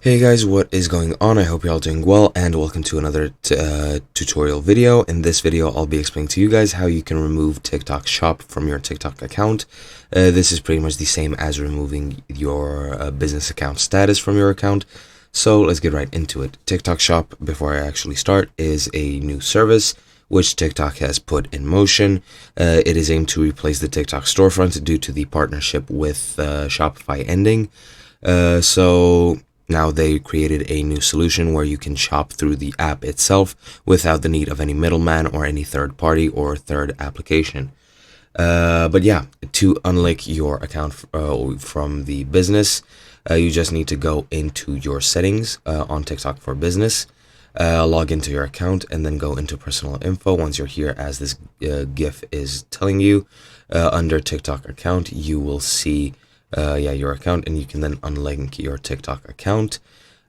Hey guys, what is going on? I hope you're all doing well, and welcome to another tutorial video. In this video, I'll be explaining to you guys how you can remove TikTok Shop from your TikTok account. This is pretty much the same as removing your business account status from your account. So let's get right into it. TikTok Shop, before I actually start, is a new service which TikTok has put in motion. It is aimed to replace the TikTok storefront due to the partnership with Shopify ending. So now they created a new solution where you can shop through the app itself without the need of any middleman or any third party or third application. But yeah, to unlink your account from the business, you just need to go into your settings on TikTok for Business, log into your account, and then go into personal info. Once you're here, as this GIF is telling you, under TikTok account, you will see your account, and you can then unlink your TikTok account.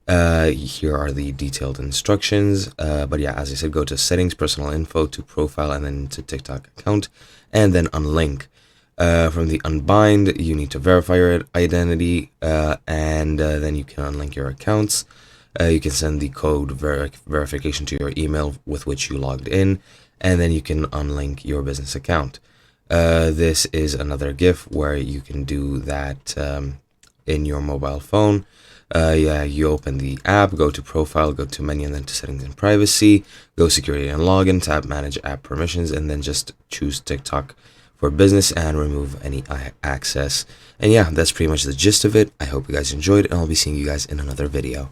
Here are the detailed instructions, but yeah, as I said, go to settings, personal info, to profile, and then to TikTok account, and then unlink. From the unbind, you need to verify your identity, and then you can unlink your accounts. You can send the code verification to your email with which you logged in, and then you can unlink your business account. This is another GIF where you can do that in your mobile phone. You open the app, go to profile, go to menu, and then to settings and privacy, go security and login, tap manage app permissions, and then just choose TikTok for Business and remove any access. And yeah, that's pretty much the gist of it. I hope you guys enjoyed, and I'll be seeing you guys in another video.